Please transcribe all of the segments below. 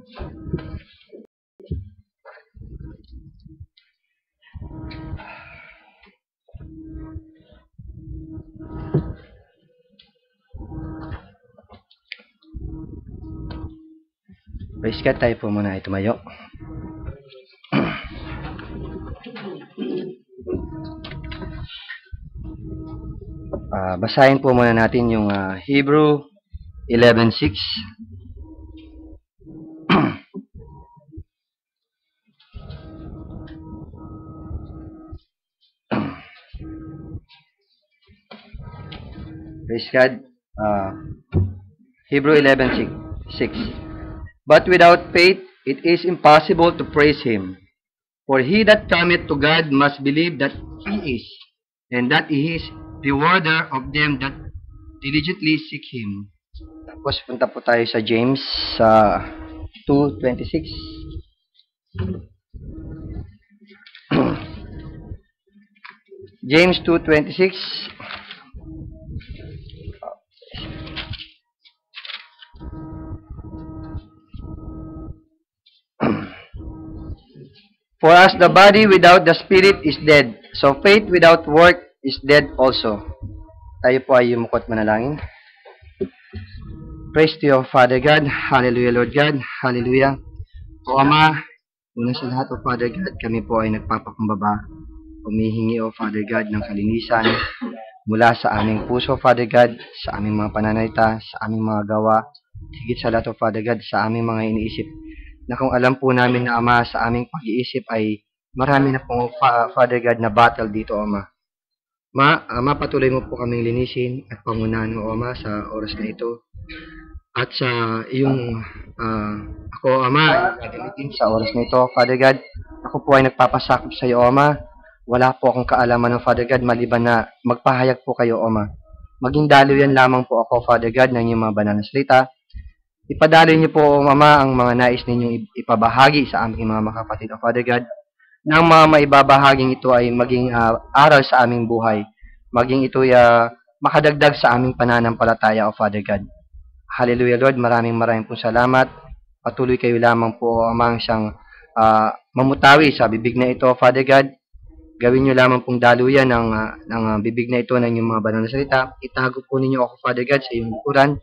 Praise God, tayo po muna ay tumayo. Basahin po muna natin yung Hebrew 11:6. Praise God. Hebrew 11:6. But without faith it is impossible to praise Him. For he that cometh to God must believe that He is, and that He is rewarder of them that diligently seek Him. Tapos punta po tayo sa James 2:26. James 2:26. For as the body without the spirit is dead, so faith without work is dead also. Tayo po ay yumukot manalangin. Praise to you, Father God. Hallelujah, Lord God. Hallelujah. O Ama, una sa lahat, O Father God, kami po ay nagpapakumbaba. Humihingi, O Father God, ng kalinisan mula sa aming puso, Father God, sa aming mga pananalita, sa aming mga gawa, higit sa lahat, O Father God, sa aming mga iniisip, na kung alam po namin na Ama, sa aming pag-iisip ay marami na pong Father God na battle dito, Ama. Patuloy mo po kaming linisin at pangunahan, O Ama, sa oras na ito. At sa iyong ako, Ama, gagamitin sa oras na ito, Father God. Ako po ay nagpapasakop sa iyo, Ama. Wala po akong kaalaman ng Father God, maliban na magpahayag po kayo, Ama. Maging daluyan lamang po ako, Father God, ng iyong mga banal na salita. Ipadaloy niyo po, Mama, ang mga nais ninyong ipabahagi sa aming mga makapatid, O Father God. Nang mga maibabahaging ito ay maging aral sa aming buhay. Maging ito ay makadagdag sa aming pananampalataya, O Father God. Hallelujah, Lord. Maraming pong salamat. Patuloy kayo lamang po, Amang, siyang mamutawi sa bibig na ito, Father God. Gawin niyo lamang pong daluyan ng bibig na ito ng inyong mga banal na salita. Itago po ninyo ako, Father God, sa iyong likuran.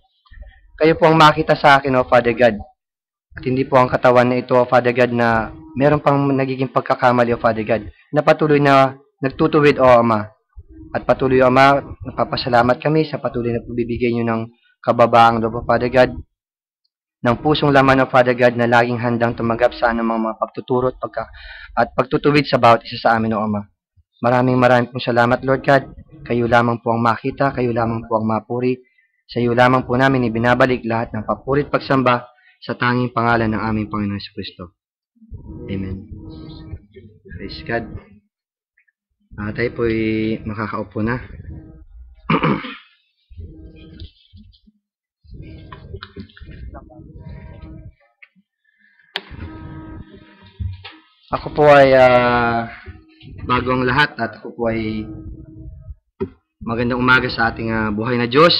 Kayo po ang makita sa akin, O Father God. At hindi po ang katawan na ito, O Father God, na meron pang nagiging pagkakamali, O Father God, na patuloy na nagtutuwid, O Ama. At patuloy, O Ama, napapasalamat kami sa patuloy na pagbibigay niyo ng kababaang loob, O Father God, ng pusong laman, O Father God, na laging handang tumanggap sa anumang mga pagtuturo at pagtutuwid sa bawat isa sa amin, O Ama. Maraming pong salamat, Lord God. Kayo lamang po ang makita, kayo lamang po ang mapuri. Sa iyo lamang po namin ibinabalik lahat ng papurit pagsamba sa tanging pangalan ng aming Panginoon Jesucristo. Amen. Praise God. Tayo po ay makakaupo na. Ako po ay bagong lahat at ako po ay magandang umaga sa ating buhay na Diyos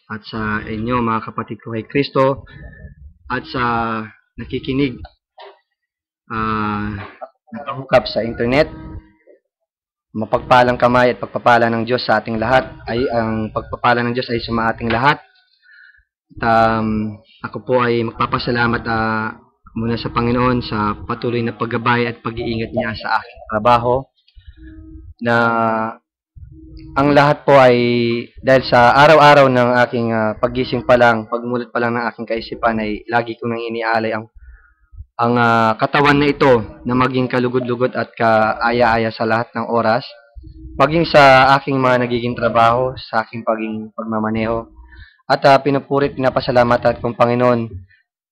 at sa inyo mga kapatid ko kay Kristo at sa nakikinig nakahukap sa internet. Mapagpalang kamay at pagpapala ng Diyos sa ating lahat ay ang pagpapala ng Diyos ay sa ating lahat. At, ako po ay magpapasalamat muna sa Panginoon sa patuloy na paggabay at pag-iingat niya sa aking trabaho, na ang lahat po ay dahil sa araw-araw ng aking paggising pa lang, pagmulat pa lang ng aking kaisipan ay lagi ko nang inialay ang katawan na ito na maging kalugod-lugod at kaaya-aya sa lahat ng oras, maging sa aking mga nagiging trabaho, sa aking pagmamaneho. At pinupurit, pinapasalamat at kong Panginoon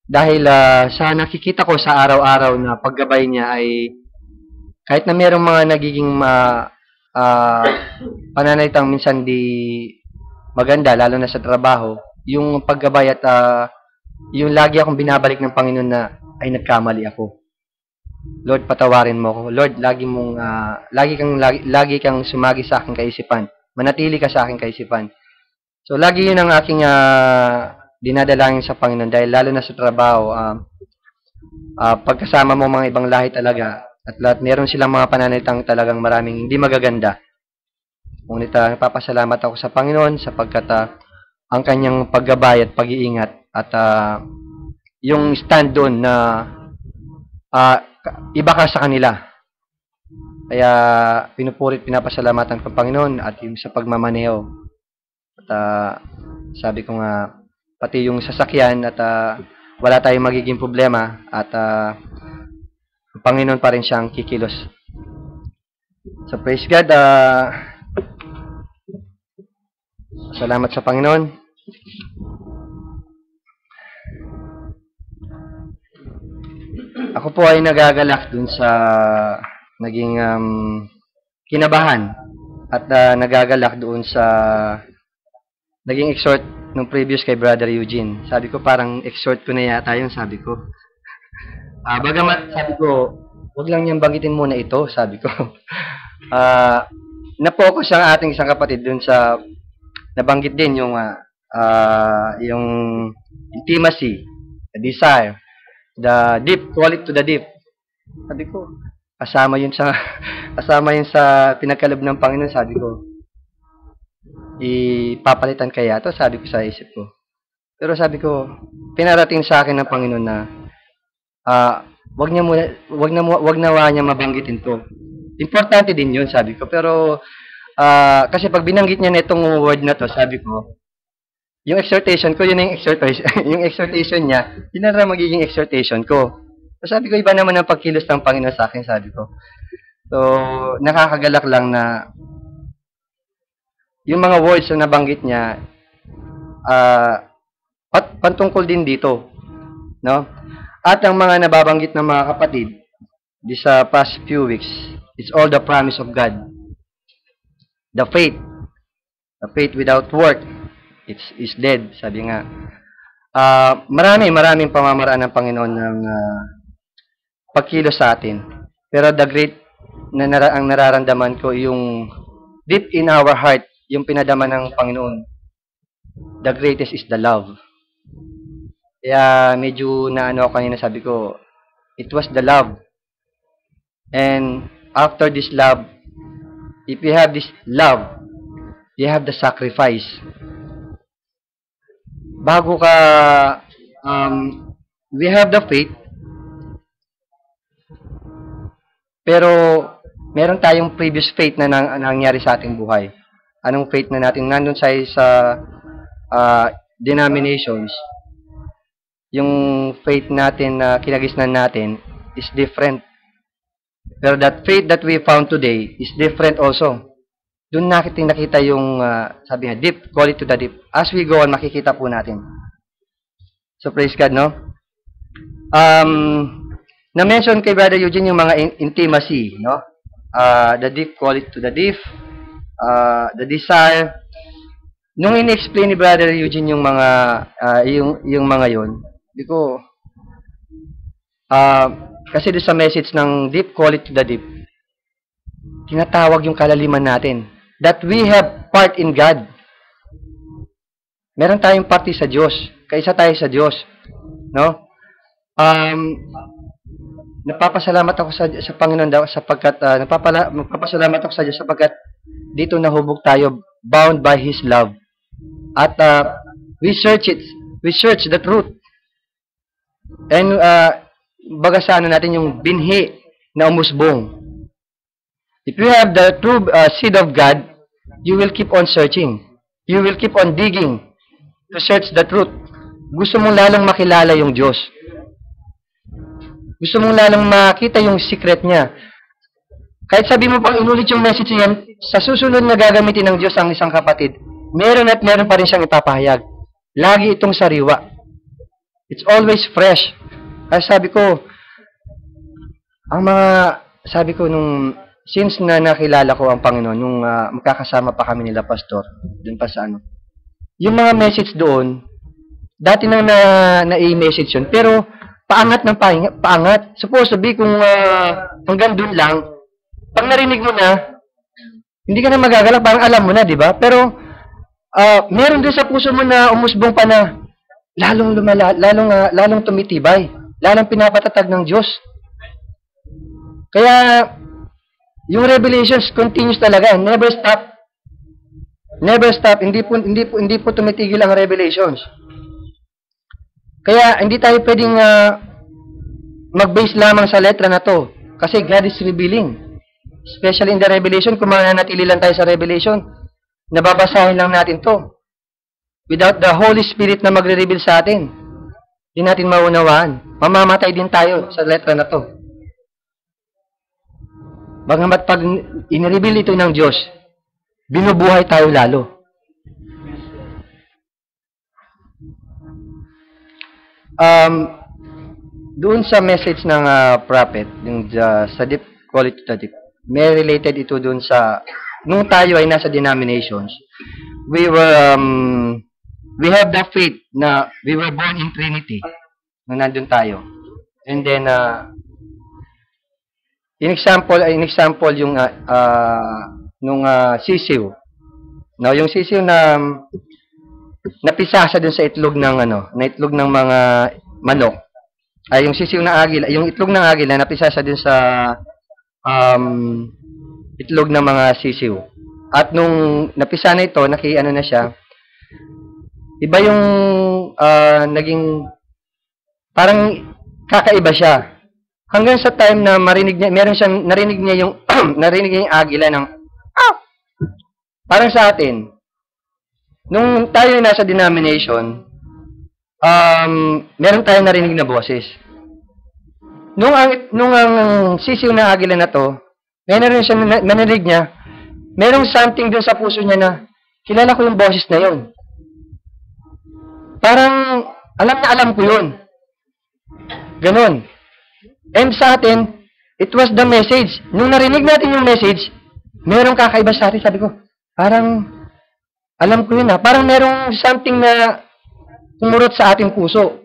dahil sa nakikita ko sa araw-araw na paggabay niya ay kahit na mayroong mga nagiging pananalitang minsan di maganda, lalo na sa trabaho, yung paggabay at yung lagi akong binabalik ng Panginoon na ay nagkamali ako. Lord, patawarin mo ako. Lord, lagi kang sumagi sa aking kaisipan. Manatili ka sa aking kaisipan. So, lagi yun ang aking dinadalangin sa Panginoon dahil lalo na sa trabaho, pagkasama mo mga ibang lahi talaga, at lahat meron silang mga pananalitang talagang maraming hindi magaganda. Ngunit napapasalamat ako sa Panginoon sapagkat ang kanyang paggabay at pag-iingat at yung stand doon na iba ka sa kanila. Kaya pinupurit, pinapasalamatan ko Panginoon at yung sa pagmamaneho. At sabi ko nga, pati yung sasakyan at wala tayong magiging problema at ang Panginoon pa rin siyang kikilos. So praise God. Salamat sa Panginoon. Ako po ay nagagalak dun sa naging kinabahan at nagagalak doon sa naging exhort nung previous kay Brother Eugene. Sabi ko parang exhort ko na yata yung sabi ko. Bagamat sabi ko, wag lang niyang banggitin muna ito, sabi ko. Na-focus ang ating isang kapatid dun sa nabanggit din yung intimacy, the desire, the deep, call it to the deep. Sabi ko, kasama yun sa pinagkaloob ng Panginoon, sabi ko. Ipapalitan kaya to, sabi ko sa isip ko. Pero sabi ko, pinarating sa akin ng Panginoon na wag na niya mabanggitin to. Importante din yun, sabi ko. Pero kasi pag binanggit niya na itong word na to, sabi ko, yung exhortation ko, yun yung exhortation, yung exhortation niya, yun na magiging exhortation ko. So, sabi ko, iba naman ang pagkilos ng Panginoon sa akin, sabi ko. So, nakakagalak lang na yung mga words na nabanggit niya, pantungkol din dito. No? At ang mga nababanggit ng mga kapatid, this past few weeks, it's all the promise of God. The faith without work, is dead, sabi nga. Maraming pamamaraan ng Panginoon ng pagkilos sa atin. Pero the great ang nararamdaman ko yung deep in our heart, yung pinadama ng Panginoon. The greatest is the love. Kaya medyo ako kanina, sabi ko, it was the love. And after this love, if you have this love, you have the sacrifice. Bago ka, we have the faith, pero meron tayong previous faith na nangyari sa ating buhay. Anong faith na natin? Nandun sa denominations, yung faith natin na kinagisnan natin is different. Pero that faith that we found today is different also. Doon nakita yung, sabi nga, deep, call it to the deep. As we go on, makikita po natin. So, praise God, no? Na-mention kay Brother Eugene yung mga intimacy, no? The deep, call it to the deep. The desire. Nung in-explain ni Brother Eugene yung mga, yung mga yun, hindi ko, kasi doon sa message ng deep, call it to the deep, tinatawag yung kalaliman natin. That we have part in God. Meron tayong parte sa Diyos. Kaisa tayo sa Diyos. No? Napapasalamat ako sa Panginoon daw sapagkat napapasalamat ako sa Diyos sapagkat dito nahubog tayo, bound by His love. At we search it. We search the truth. And baga sa natin yung binhi na umusbong. If you have the true seed of God, you will keep on searching. You will keep on digging to search the truth. Gusto mong lalong makilala yung Diyos. Gusto mong lalong makita yung secret niya. Kahit sabi mo pang inulit yung message niyan, sa susunod na gagamitin ng Diyos ang isang kapatid, meron at meron pa rin siyang ipapahayag. Lagi itong sariwa. It's always fresh. Kaya sabi ko, since na nakilala ko ang Panginoon, nung magkakasama pa kami nila pastor, dun pa sa yung mga message doon, dati nang na-i-message yun, pero paangat ng paangat. Supposed to be kung hanggang dun lang, pag narinig mo na, hindi ka na magagalak, parang alam mo na, di ba? Pero meron din sa puso mo na umusbong pa na lalong tumitibay. lalong pinapatatag ng Diyos. Kaya, yung revelations continues talaga. Never stop. Never stop. Hindi po tumitigil ang revelations. Kaya, hindi tayo pwedeng mag-base lamang sa letra na to. Kasi God is revealing. Especially in the revelation, kung mananatili lang tayo sa revelation, nababasahin lang natin to. Without the Holy Spirit na magre-reveal sa atin, hindi natin maunawaan. Mamamatay din tayo sa letra na to. Bagamat pag in-reveal ito ng Diyos, binubuhay tayo lalo. Doon sa message ng prophet, yung sa deep quality to deep, may related ito doon sa, nung tayo ay nasa denominations, we have the faith na we were born in Trinity, nung nandun tayo. And then, in example yung nung sisiw. No, yung sisiw na napisasa dun sa itlog ng itlog ng mga manok. Ay yung sisiw na agila, yung itlog ng agila napisasa dun sa itlog ng mga sisiw. At nung napisa na ito, na siya, iba yung naging parang kakaiba siya. Hanggang sa time na narinig niya yung narinig niya yung agila ng parang sa atin. Nung tayo nasa denomination, meron tayong narinig na boses. Nung ang sisiw na agila na to, meron siya narinig niya, merong something dun sa puso niya na kilala ko yung boses na yun. Parang alam ko yun. Ganon. And sa atin, it was the message. Nung narinig natin yung message, merong kakaiba sa atin. Sabi ko, parang, alam ko yun parang merong something na kumurot sa ating puso.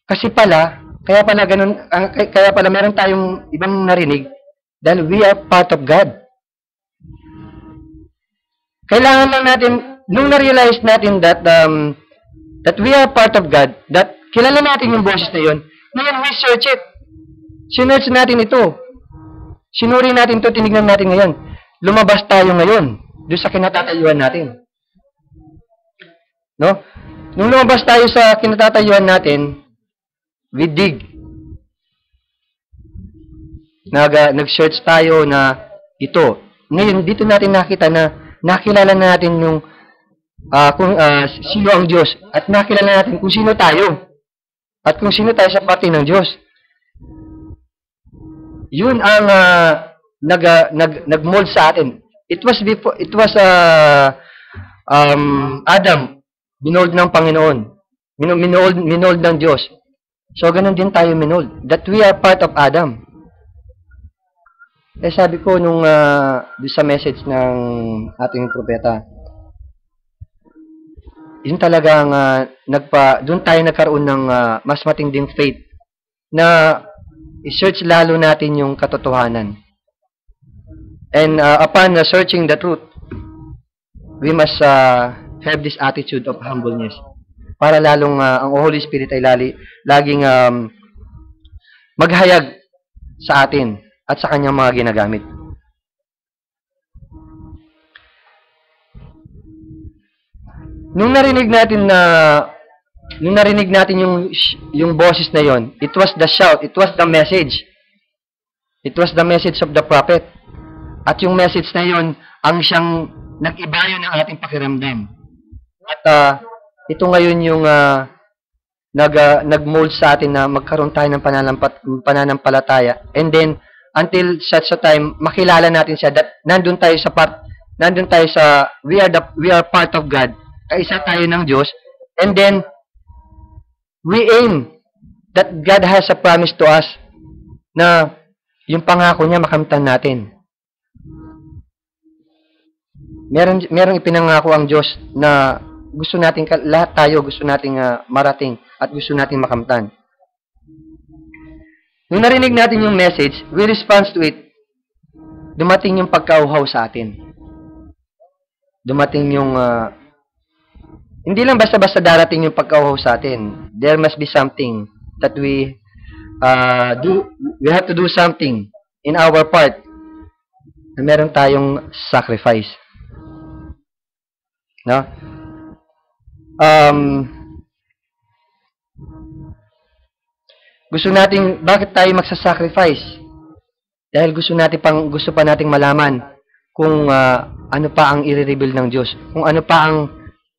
Kasi pala, kaya pala meron tayong ibang narinig dahil we are part of God. Kailangan lang natin, nung na-realize natin that we are part of God, that kilala natin yung boses na yun, ngayon, we search it. Sinearch natin ito. Sinuri natin ito, tinignan natin ngayon. Lumabas tayo ngayon doon sa kinatatayuan natin. No? Nung lumabas tayo sa kinatatayuan natin, we dig. Nag-search tayo na ito. Ngayon, dito natin nakita na nakilala natin yung kung sino ang Diyos at nakilala natin kung sino tayo. At kung sino tayo sa parte ng Diyos. Yun ang nag-mold sa atin. It was Adam, minold ng Panginoon. Minold ng Diyos. So, ganun din tayo minold. That we are part of Adam. Sabi ko nung sa message ng ating propeta, yun talagang doon tayo nagkaroon ng mas matinding faith na i-search lalo natin yung katotohanan. And upon searching the truth, we must have this attitude of humbleness para lalong ang Holy Spirit ay laging maghayag sa atin at sa kanyang mga ginagamit. Nung narinig natin yung boses na yon, it was the shout, it was the message. It was the message of the prophet. At yung message na yon, ang siyang nag-ibayo ng ating pakiramdam. At ito ngayon yung nag-mold sa atin na magkaroon tayo ng pananampalataya. And then, until such a time, makilala natin siya that nandun tayo sa we are part of God. Kaisa tayo ng Diyos, and then, we aim that God has a promise to us na yung pangako niya makamtan natin. Merong ipinangako ang Diyos na gusto natin, lahat tayo gusto nating marating at gusto nating makamtan. Nung narinig natin yung message, we respond to it, dumating yung pagkauhaw sa atin. Dumating yung hindi lang basta-basta darating yung pagkauhaw sa atin. There must be something that we have to do something in our part na meron tayong sacrifice. No? Bakit tayo magsasacrifice? Dahil gusto pa nating malaman kung ano pa ang i-reveal ng Diyos, kung ano pa ang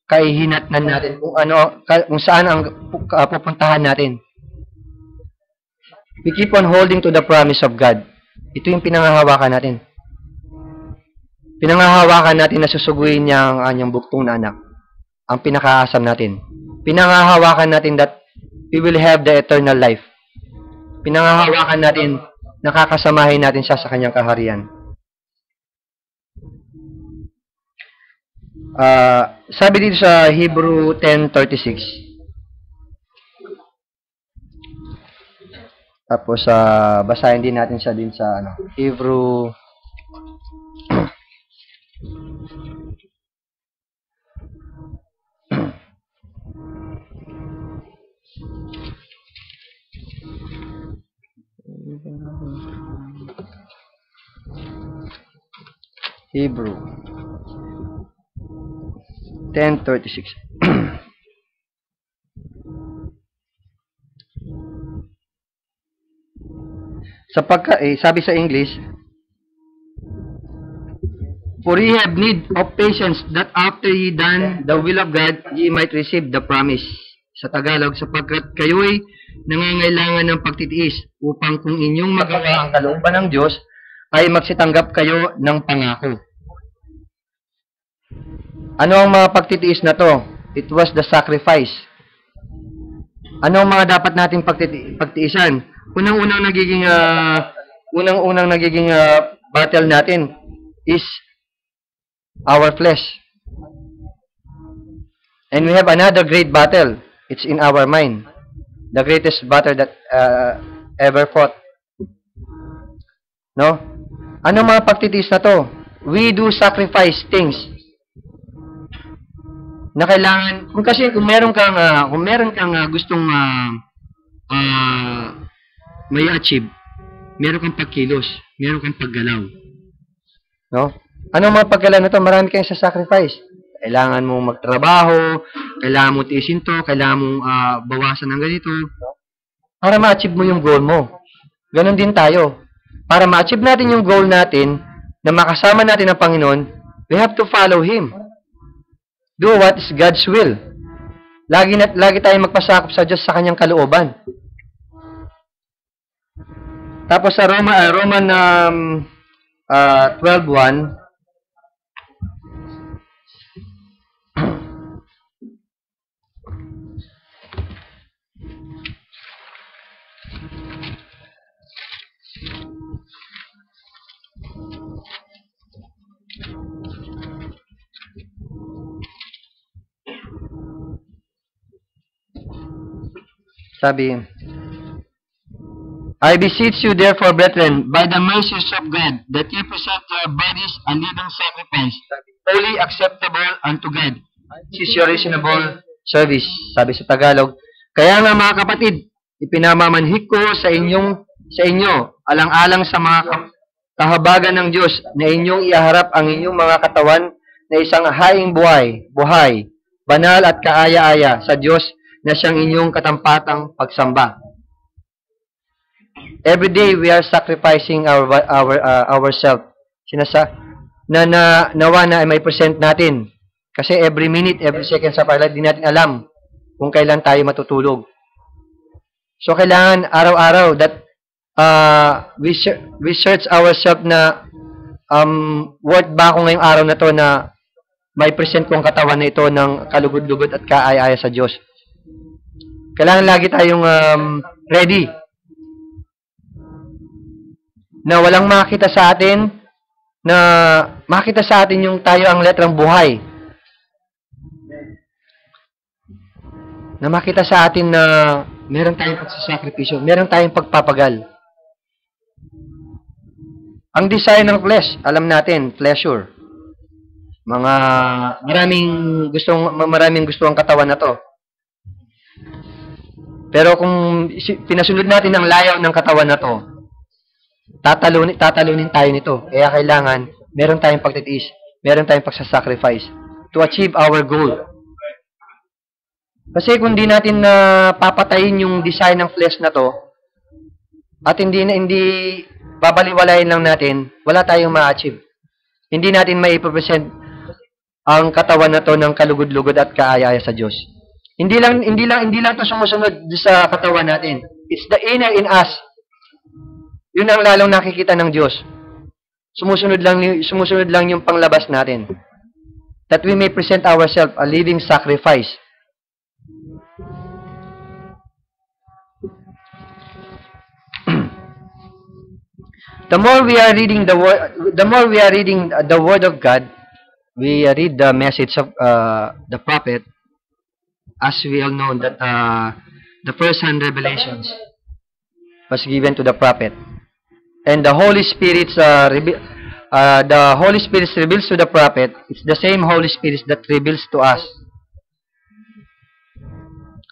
kaihinatnan natin, kung saan ang pupuntahan natin. We keep on holding to the promise of God. Ito yung pinangahawakan natin. Pinangahawakan natin na susuguin niya ang kanyang buktong na anak. Ang pinakaasam natin. Pinangahawakan natin that we will have the eternal life. Pinangahawakan natin, nakakasamahin natin siya sa kanyang kaharian. Sabi dito sa Hebrew 10:36. Tapos basahin din natin siya din sa Hebrew Hebrew 10:36. Sabi sa English, for ye have need of patience, that after ye done the will of God, ye might receive the promise. Sa Tagalog, sapagkat kayo'y nangangailangan ng pagtitiis, upang kung inyong magawa ang kalooban ng Diyos, ay magsitanggap kayo ng pangako. Ano ang mga pagtitiis na to? It was the sacrifice. Ano ang mga dapat nating pagtiisan? Unang-unang nagiging battle natin is our flesh. And we have another great battle. It's in our mind. The greatest battle that ever fought. No? Ano mga pagtitiis na to? We do sacrifice things na kailangan, kung meron kang gustong may achieve, meron kang pagkilos, meron kang paggalaw. No? Ano mga paggalaw na to? Marami kang sacrifice. Kailangan mong magtrabaho, kailangan mong tiisin to, kailangan mong bawasan ng ganito, para ma-achieve mo yung goal mo. Ganon din tayo. Para ma-achieve natin yung goal natin, na makasama natin ang Panginoon, we have to follow Him. Do what is God's will. Lagi tayong magpasakop sa Diyos sa kanyang kalooban. Tapos sa Roman 12:1, sabi, I beseech you therefore, brethren, by the mercies of God, that ye present your bodies a living sacrifice, holy, acceptable unto God, which is your reasonable service. Sabi sa Tagalog, kaya nga mga kapatid, ipinamamanhik ko sa inyo, alang-alang sa mga kahabagan ng Diyos, na inyong iaharap ang inyong mga katawan na isang haing buhay, banal at kaaya-aya sa Diyos, na siyang inyong katampatang pagsamba. Every day we are sacrificing ourselves. Nawa na may present natin. Kasi every minute, every second sa our life, di natin alam kung kailan tayo matutulog. So kailangan araw-araw that we search ourselves na worth ba ako ngayong araw na to na may present kong katawan na ito ng kalugod-lugod at kaaya-aya sa Diyos. Kailangan lagi tayong ready. Na walang makita sa atin, na makita sa atin yung tayo ang letrang buhay. Na makita sa atin na meron tayong pagsasakripisyo, meron tayong pagpapagal. Ang desire ng flesh, alam natin, pleasure. Maraming gusto ang katawan na to. Pero kung pinasunod natin ang layaw ng katawan na to, tatalunin tayo nito. Kaya kailangan, meron tayong pagtitiis, meron tayong pagsasacrifice to achieve our goal. Kasi kung di natin papatayin yung design ng flesh na to, at hindi babaliwalayin lang natin, wala tayong ma-achieve. Hindi natin maipresent ang katawan na to ng kalugod-lugod at kaaya-aya sa Diyos. Hindi lang to sumusunod sa katawan natin. It's the inner in us. Yun ang lalong nakikita ng Diyos. Sumusunod lang yung panglabas natin. That we may present ourselves a living sacrifice. The more we are reading the word of God, we read the message of the prophet, as we all know that the first-hand revelations was given to the prophet, and the Holy Spirit reveals to the prophet. It's the same Holy Spirit that reveals to us.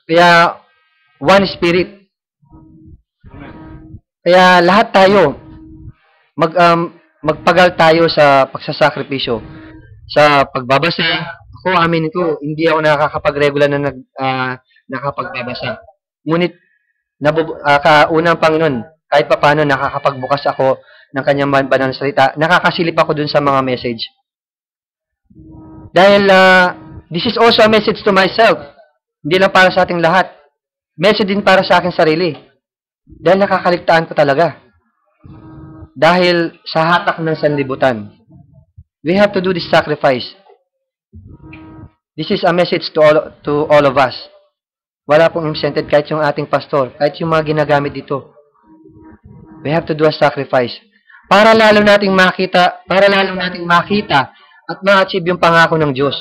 Kaya one Spirit. Kaya lahat tayo magpagal tayo sa pagsasakripisyo, sa pagbabasa. Ako, amin ko, hindi ako nakakapag-regular na nakapagbabasa. Ngunit, unang Panginoon, kahit pa paano nakakapagbukas ako ng kanyang banal na salita, nakakasilip ako dun sa mga message. Dahil, this is also a message to myself. Hindi lang para sa ating lahat. Message din para sa aking sarili. Dahil nakakaligtaan ko talaga. Dahil sa hatak ng sanlibutan. We have to do this sacrifice. This is a message to all of us. Wala pong incented kahit yung ating pastor, kahit yung mga ginagamit dito. We have to do a sacrifice. Para lalo nating makita at ma-achieve yung pangako ng Diyos.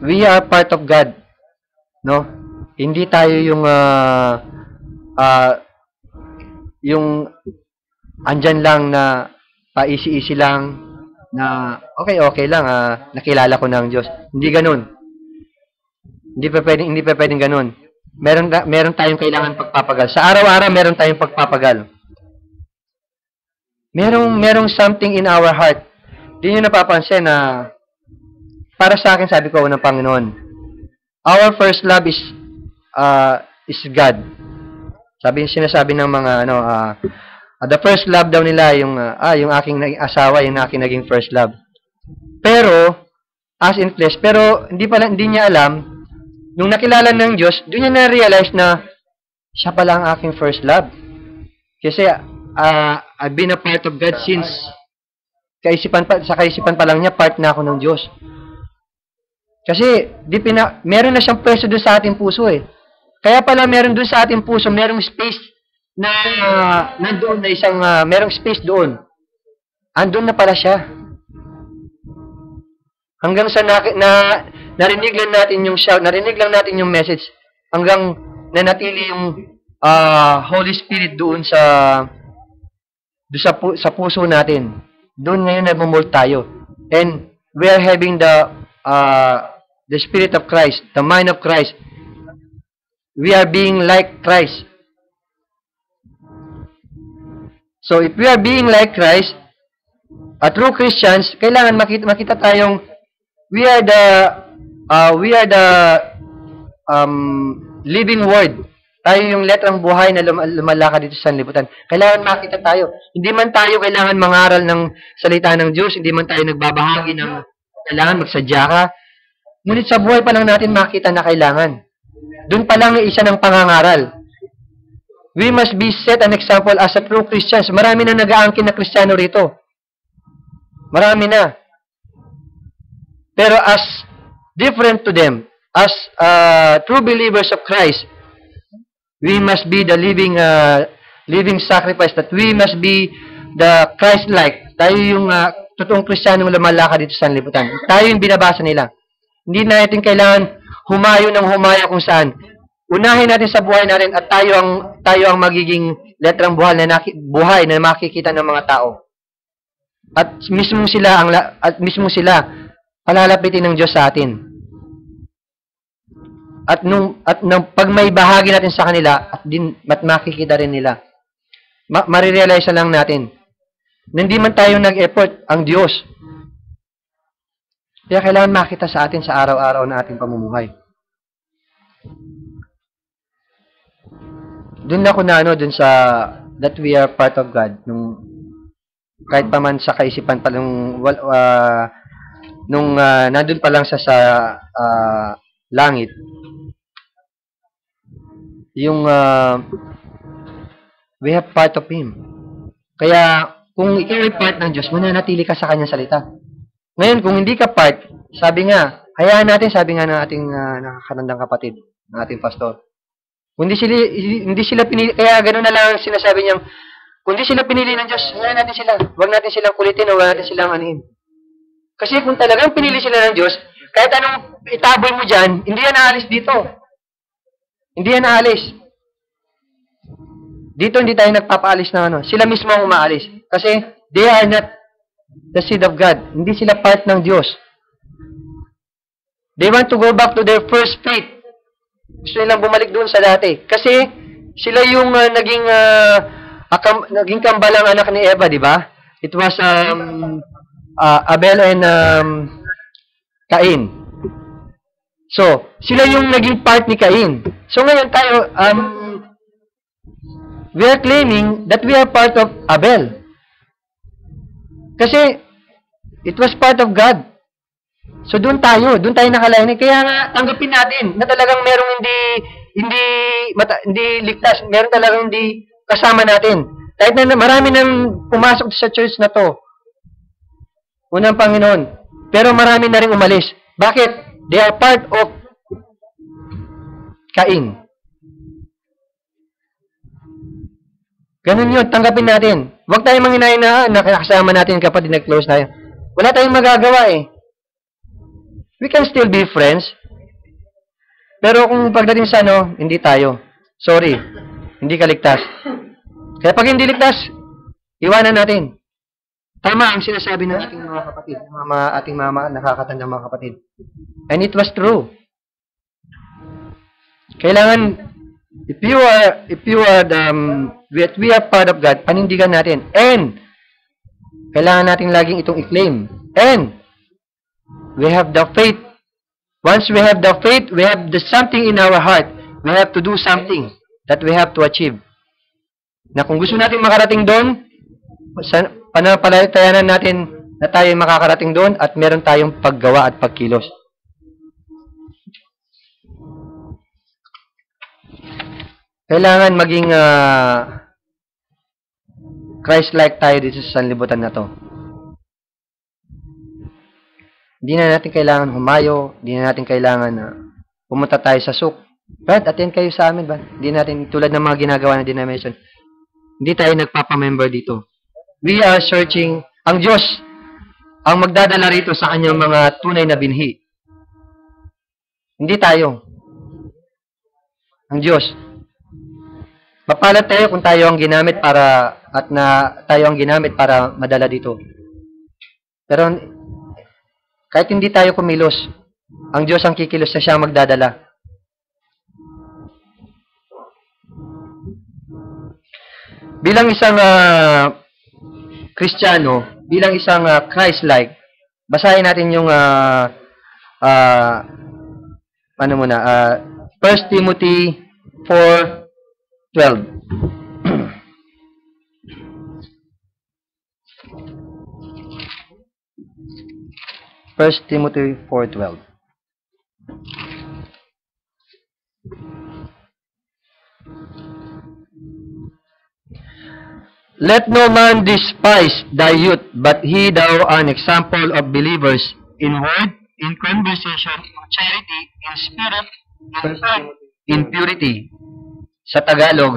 We are part of God. No? Hindi tayo yung andyan lang na paisi-isi lang na okay lang, nakilala ko ng Diyos. Hindi ganoon. Hindi pa pwedeng ganoon. Meron tayong kailangan pagpapagal. Sa araw-araw meron tayong pagpapagal. Merong something in our heart. Hindi niyo napapansin na para sa akin, sabi ko ng Panginoon, our first love is God. Sinasabi ng mga the first love daw nila yung aking asawa, yung aking naging first love. Pero as in flesh, pero hindi niya alam nung nakilala ng Diyos, doon niya na-realize na siya pala ang aking first love. Kasi I've been a part of God since sa kaisipan pa lang niya, part na ako ng Diyos. Kasi meron na siyang pwesto doon sa ating puso eh. Kaya pala meron doon sa ating puso, merong space na nandoon na isang, merong space doon. Andun na pala siya. Hanggang sa narinig lang natin yung shout, narinig lang natin yung message, hanggang nanatili yung Holy Spirit doon sa puso natin. Doon ngayon nagmumult tayo. And we are having the Spirit of Christ, the mind of Christ. We are being like Christ. So, if we are being like Christ, true Christians, kailangan makita tayong we are the living word. Tayo yung letrang buhay na lumalakad dito sa sanlibutan. Kailangan makita tayo. Hindi man tayo kailangan mangaral ng salita ng Diyos, hindi man tayo nagbabahagi ng kailangan magsadya ka. Ngunit sa buhay pa lang natin makita na kailangan. Doon pa lang isa ng pangangaral. We must be set an example as a true Christians. Marami na nag-aangkin na Kristiyano rito. Marami na. Pero as different to them, as true believers of Christ, we must be the living sacrifice, that we must be the Christ-like. Tayo yung totoong Kristiyanong lumalakad dito sa sanlibutan. Tayo yung binabasa nila. Hindi natin kailangan humayo kung saan. Unahin natin sa buhay natin at tayo ang magiging letrang buhay na makikita ng mga tao. At mismo sila palalapitin ng Diyos sa atin. nung pag may bahagi natin sa kanila at makikita rin nila, marirealize lang natin na hindi man tayo nag-effort, ang Diyos. Kaya kailangan makita sa atin sa araw-araw na ating pamumuhay. Doon ako na doon sa that we are part of God. Kahit pa man sa kaisipan pa nandun pa lang sa langit, yung we have part of Him. Kaya kung ikaw ay part ng Diyos, mananatili ka sa Kanyang salita. Ngayon, kung hindi ka part, sabi nga, hayaan natin, sabi nga ng ating nakakatandang kapatid, ng ating pastor, kung hindi sila pinili, kaya gano'n na lang sinasabi niya, kung hindi sila pinili ng Diyos, hayaan natin sila. Huwag natin silang kulitin o huwag natin silang anuhin. Kasi kung talagang pinili sila ng Diyos, kahit anong itaboy mo dyan, hindi yan aalis dito. Hindi yan aalis. Dito hindi tayo nagpapaalis ng ano. Sila mismo ang umaalis. Kasi they are not the seed of God. Hindi sila part ng Diyos. They want to go back to their first faith. Gusto nilang bumalik doon sa dati. Kasi sila yung naging kambalang anak ni Eva, di ba? It was Abel and Cain. So, sila yung naging part ni Cain. So ngayon tayo, we are claiming that we are part of Abel. Kasi, it was part of God. So, doon tayo nakalain. Kaya nga, tanggapin natin na talagang merong hindi ligtas, meron talagang hindi kasama natin. Kahit na marami nang pumasok sa church na to, unang Panginoon, pero marami na rin umalis. Bakit? They are part of Cain. Ganun yun, tanggapin natin. Huwag tayong manginayin na nakasama natin kapatid na close tayo. Wala tayong magagawa eh. We can still be friends. Pero kung pagdating sa hindi tayo. Sorry, hindi ka ligtas. Kaya pag hindi ligtas, iwanan natin. Tama ang sinasabi ng ating mga kapatid, ating mga nakakatandang mga kapatid. And it was true. Kailangan, if we are part of God, panindigan natin. And, kailangan natin laging itong i-claim. And, we have the faith. Once we have the faith, we have something in our heart. We have to do something that we have to achieve. Na kung gusto natin makarating doon, panapalatayanan natin na tayo makakarating doon at meron tayong paggawa at pagkilos. Kailangan maging Christ-like tayo dito sa sanlibutan na to. Hindi na natin kailangan humayo, hindi na natin kailangan pumunta tayo sa souk. Brad, attend kayo sa amin, ba? Hindi natin, tulad ng mga ginagawa na denomination, hindi tayo nagpapamember dito. We are searching, ang Diyos, ang magdadala rito sa kanyang mga tunay na binhi. Hindi tayo. Ang Diyos. Mapalad tayo kung tayo ang ginamit para madala dito. Pero kahit hindi tayo kumilos, ang Diyos ang kikilos na siya ang magdadala. Bilang isang Kristiyano, bilang isang Christ-like, basahin natin yung 1 Timothy 4:12. 1 Timothy 4:12. Let no man despise thy youth, but he thou an example of believers in word, in conversation, in charity, in spirit, in faith, in purity. Sa Tagalog,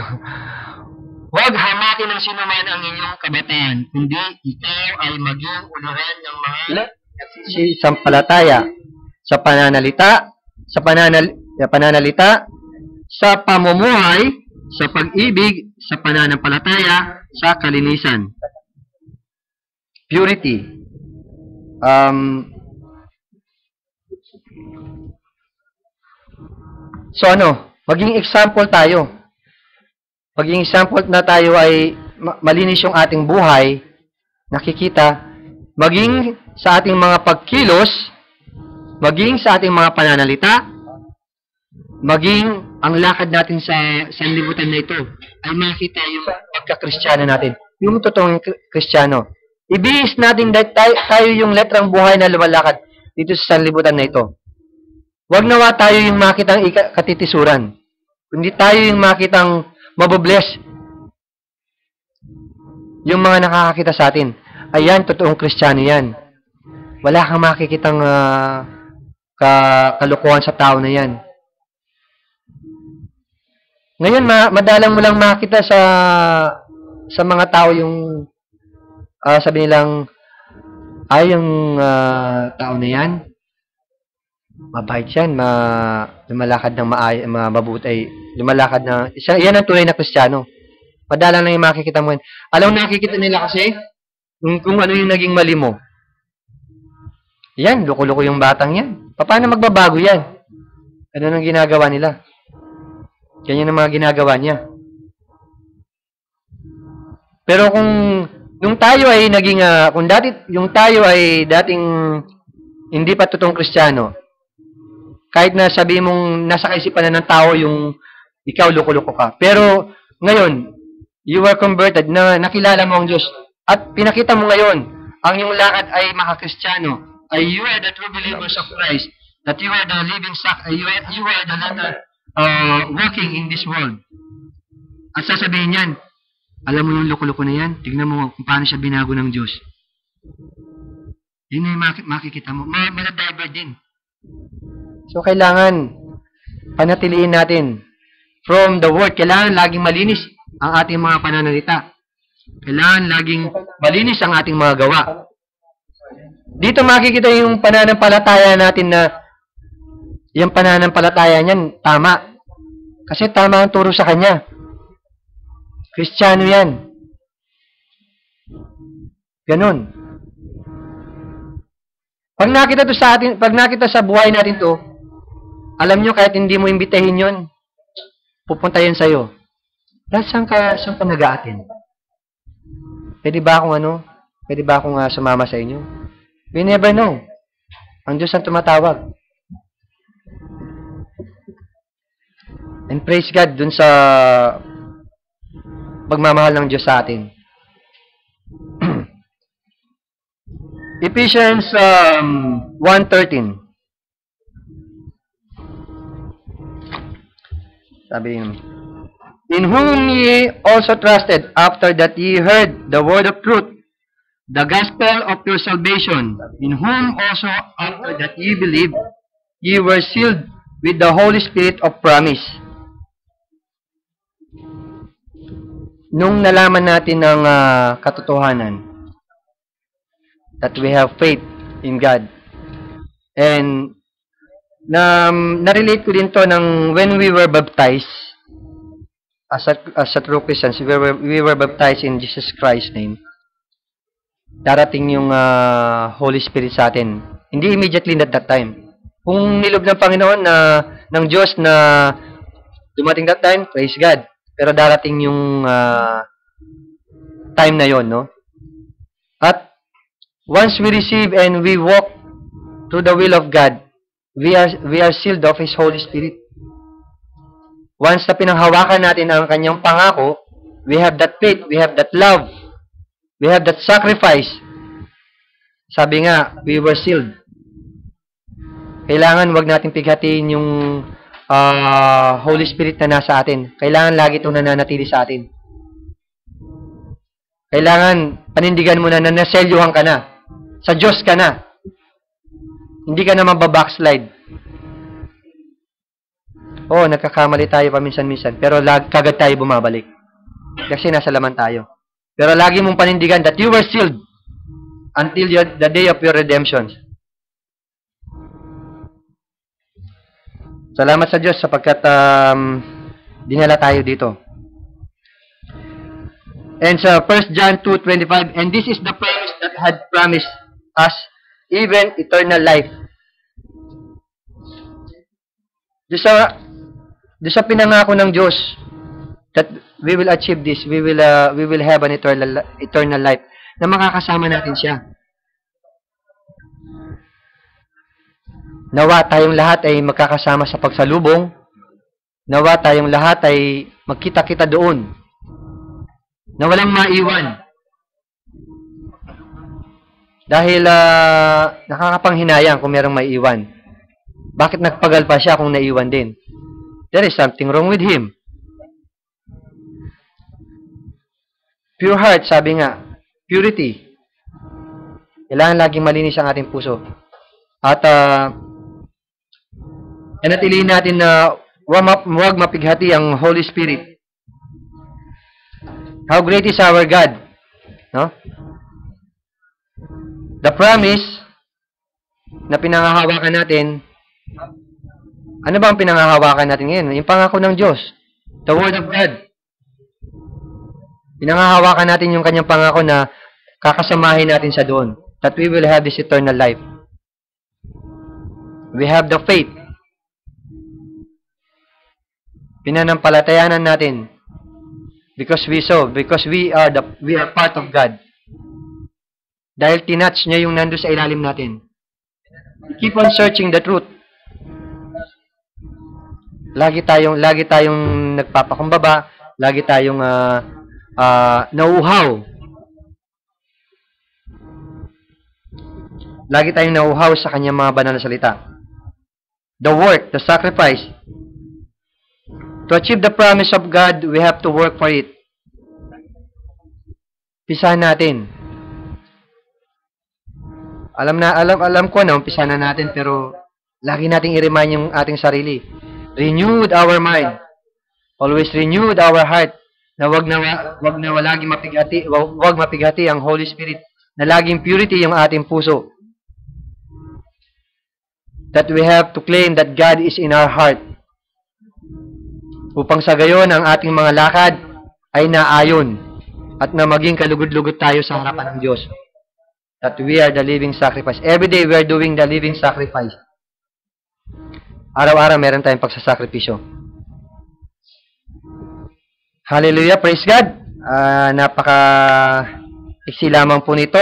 huwag hamakin ng sino man ang inyong kabataan, kundi ikaw ay maging unahan ng mga sampalataya, sa pananalita, sa pamumuhay, sa pag-ibig, sa pananampalataya, sa kalinisan. Purity. So ano, maging example tayo. Maging example na tayo ay malinis yung ating buhay, nakikita, maging sa ating mga pagkilos, maging sa ating mga pananalita, maging ang lakad natin sa sanlibutan na ito ay makita yung pagka-Kristiyano natin. Yung totoong Kristiyano. Ibihis natin tayo yung letrang buhay na lumalakad dito sa sanlibutan na ito. Huwag nawa tayo yung makitang katitisuran. Kundi tayo yung makitang mabubless. Yung mga nakakakita sa atin. Ayan, totoong Kristiyano yan. Wala kang makikitang kalukuhan sa tao na yan. Ngayon, madalang mo lang makita sa mga tao yung sabi nilang, yung tao na yan, mabait yan, lumalakad ng mabuti, lumalakad na, yan ang tunay na Kristiyano. Madalang lang yung makikita mo yan. Alam mo, nakikita nila kasi, kung ano yung naging mali mo. Yan, loko-loko yung batang yan. Paano magbabago yan? Ano nang ginagawa nila? Ganyan ang mga ginagawa niya. Pero nung tayo ay naging, yung tayo ay dating hindi pa totoong Kristiyano, kahit na sabi mong nasa kaisipan na ng tao yung ikaw loko-loko ka. Pero ngayon, you are converted, na nakilala mo ang Diyos. At pinakita mo ngayon, ang iyong lakad ay maka-Kristiyano, ay you are the true believers of Christ, that you are the living you are the letter walking in this world. At sasabihin yan, alam mo yung loko-loko na yan, tignan mo kung paano siya binago ng Diyos. Yun yung makikita mo. May diver din. So, kailangan panatiliin natin from the Word. Kailangan laging malinis ang ating mga pananalita. Kailangan laging malinis ang ating mga gawa. Dito makikita yung pananampalataya natin na yung pananampalataya niyan, tama. Kasi tama ang turo sa Kanya. Kristiyano yan. Ganon. Pag nakita to sa atin, pag nakita sa buhay natin to, alam nyo, kahit hindi mo imbitahin yon, pupunta yan sa'yo. Saan ka nag-aatin? Pwede ba akong sumama sa inyo? We never know. Ang Diyos ang tumatawag. And praise God dun sa pagmamahal ng Diyos sa atin. Ephesians 1:13. Sabi yun, in whom ye also trusted, after that ye heard the word of truth, the gospel of your salvation, in whom also after that ye believed, ye were sealed with the Holy Spirit of promise. Nung nalaman natin ng katotohanan, that we have faith in God, and na-relate ko din to ng when we were baptized, as a true Christians, we were baptized in Jesus Christ's name. Darating yung Holy Spirit sa atin. Hindi immediately at that time. Kung nilob ng Panginoon ng Diyos na dumating that time, praise God. Pero darating yung time na yon, no? At once we receive and we walk through the will of God, we are sealed of His Holy Spirit. Once na pinanghawakan natin ang Kanyang pangako, we have that faith, we have that love, we have that sacrifice. Sabi nga, we were sealed. Kailangan wag natin pighatiin yung Holy Spirit na nasa atin. Kailangan lagi itong nananatili sa atin. Kailangan panindigan mo na naselyuhan ka na. Sa Diyos ka na. Hindi ka na mababackslide. Oo, nagkakamali tayo paminsan-minsan. Pero kagad tayo bumabalik. Kasi nasa laman tayo. Pero lagi mong panindigan that you were sealed until the day of your redemption. Salamat sa Diyos sapagkat dinala tayo dito. And sa 1 John 2:25, and this is the promise that had promised us, even eternal life. Doon sa pinangako ng Diyos, that we will achieve this, we will have an eternal life, na makakasama natin siya. Nawa tayong lahat ay magkakasama sa pagsalubong. Nawa tayong lahat ay magkita-kita doon. Na walang maiwan. Dahil nakakapanghinayang kung merong maiwan. Bakit nagpagal pa siya kung naiwan din? There is something wrong with him. Pure heart, sabi nga, purity. Kailangan laging malinis ang ating puso. At nanatilihin natin na huwag mapighati ang Holy Spirit. How great is our God? No? The promise na pinangahawakan natin, ano ba ang pinangahawakan natin ngayon? Yung pangako ng Diyos. The Word of God. Pinangahawakan natin yung kanyang pangako na kakasamahin natin sa doon. That we will have this eternal life. We have the faith. Pinanampalatayanan natin. Because we are part of God. Dahil tinatch niya yung nando sa ilalim natin. Keep on searching the truth. Lagi tayong nagpapakumbaba, lagi tayong nauuhaw. Lagi tayong nauuhaw sa kanyang mga banal na salita. The work, the sacrifice. To achieve the promise of God, we have to work for it. Pisahan natin. Alam ko na, umpisa na natin, pero lagi nating i-remind yung ating sarili. Renewed our mind. Always renewed our heart. Na wag laging mapighati ang Holy Spirit. Na laging purity yung ating puso. That we have to claim that God is in our heart. Upang sa gayon ang ating mga lakad ay naayon at na maging kalugod-lugod tayo sa harapan ng Diyos. That we are the living sacrifice. Every day we are doing the living sacrifice. Araw-araw meron tayong pagsasakripisyo. Hallelujah, praise God. Napaka-iksi lamang po nito.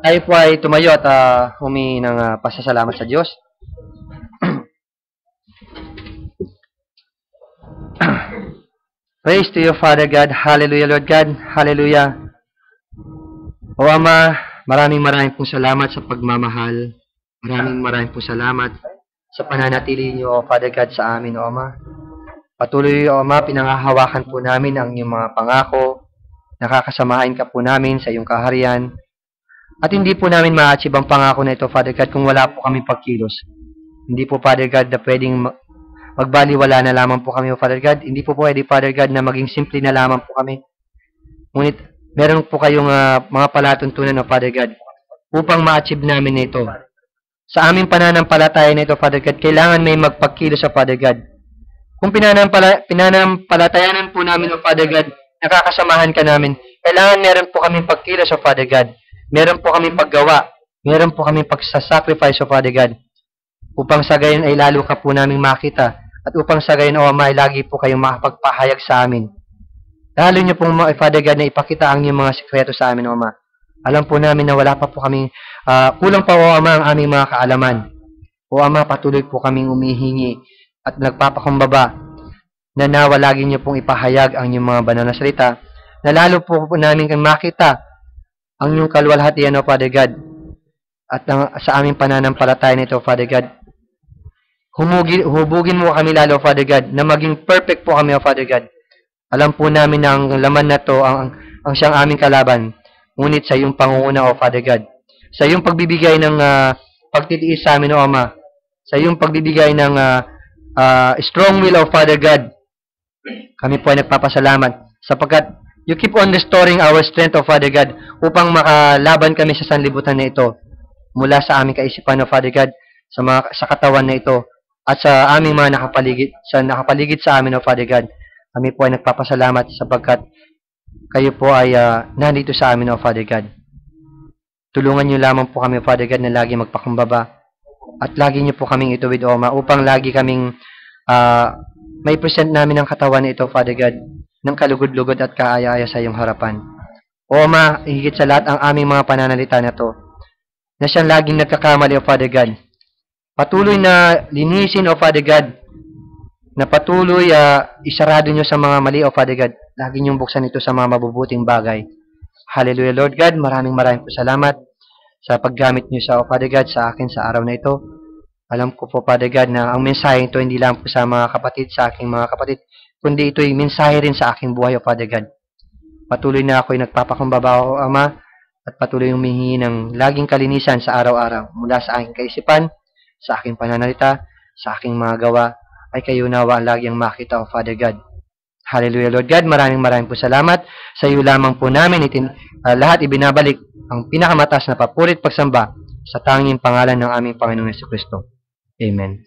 Tayo po ay tumayo at humingi ng pasasalamat sa Diyos. Praise to you, Father God. Hallelujah, Lord God. Hallelujah. O Ama, maraming pong salamat sa pagmamahal. Maraming pong salamat sa pananatili niyo, O Father God, sa amin, O Ama. Patuloy, O Ama, pinangahawakan po namin ang iyong mga pangako. Nakakasamahin ka po namin sa iyong kaharian. At hindi po namin ma-achieve ang pangako na ito, Father God, kung wala po kami pagkilos. Hindi po, Father God, na pwedeng magbaliwala na lamang po kami, O Father God. Hindi po pwede, Father God, na maging simple na lamang po kami. Ngunit, meron po kayong mga palatuntunan, O Father God, upang ma-achieve namin na ito. Sa aming pananampalataya na ito, Father God, kailangan may magpagkilos sa Father God. Kung pinanampalatayanan po namin, O Father God, nakakasamahan ka namin, kailangan meron po kami pagkilos, O Father God. Meron po kami paggawa. Meron po kami pagsasacrifice, O Father God. Upang sa gayon ay lalo ka po naming makita. At upang sa gayon, O Ama, ay lagi po kayong makapagpahayag sa amin. Lalo niyo pong, Father God, na ipakita ang inyong mga sikreto sa amin, O Ama. Alam po namin na wala pa po kaming, kulang pa, O Ama, ang aming mga kaalaman. O Ama, patuloy po kaming umihingi at nagpapakumbaba na nawa lagi niyo pong ipahayag ang inyong mga banal na salita, na lalo po namin kang makita ang inyong kaluwalhatian, O Father God. At sa aming pananampalataya nito, Father God, hubugin mo kami lalo, Father God, na maging perfect po kami, O Father God. Alam po namin na ang laman na to, ang siyang aming kalaban. Ngunit sa iyong pangunguna, O Father God. Sa iyong pagbibigay ng pagtitiis sa amin, O Ama. Sa iyong pagbibigay ng strong will, O Father God. Kami po ay nagpapasalamat. Sapagkat you keep on restoring our strength, O Father God, upang makalaban kami sa sanlibutan na ito. Mula sa aming kaisipan, O Father God, sa katawan na ito. At sa aming mga nakapaligid sa amin, O Father God. Kami po ay nagpapasalamat sapagkat kayo po ay nandito sa amin, O Father God. Tulungan niyo lamang po kami, O Father God, na lagi magpakumbaba. At lagi niyo po kaming ituwid, O Ama, upang lagi kaming may present namin ang katawan na ito, Father God, ng kalugod-lugod at kaaya-aya sa iyong harapan. O Ama, higit sa lahat ang aming mga pananalita na to, na siyang laging nagkakamali, O Father God. Patuloy na linisin, O Father God, na patuloy isarado nyo sa mga mali, O Father God. Lagi niyong buksan ito sa mga mabubuting bagay. Hallelujah, Lord God. Maraming po salamat sa paggamit niyo sa, O Father God, sa akin sa araw na ito. Alam ko po, Father God, na ang mensahe ito hindi lang po sa mga kapatid, sa aking mga kapatid, kundi ito'y mensahe rin sa aking buhay, O Father God. Patuloy na ako'y nagpapakumbaba, O Ama, at patuloy humihingi ng laging kalinisan sa araw-araw mula sa aking kaisipan, sa aking pananalita, sa aking mga gawa, ay kayo nawa ang lagi ang makita, O Father God. Hallelujah, Lord God. Maraming po salamat. Sa iyo lamang po namin lahat ibinabalik ang pinakamataas na papurit pagsamba sa tanging pangalan ng aming Panginoong Jesucristo. Amen.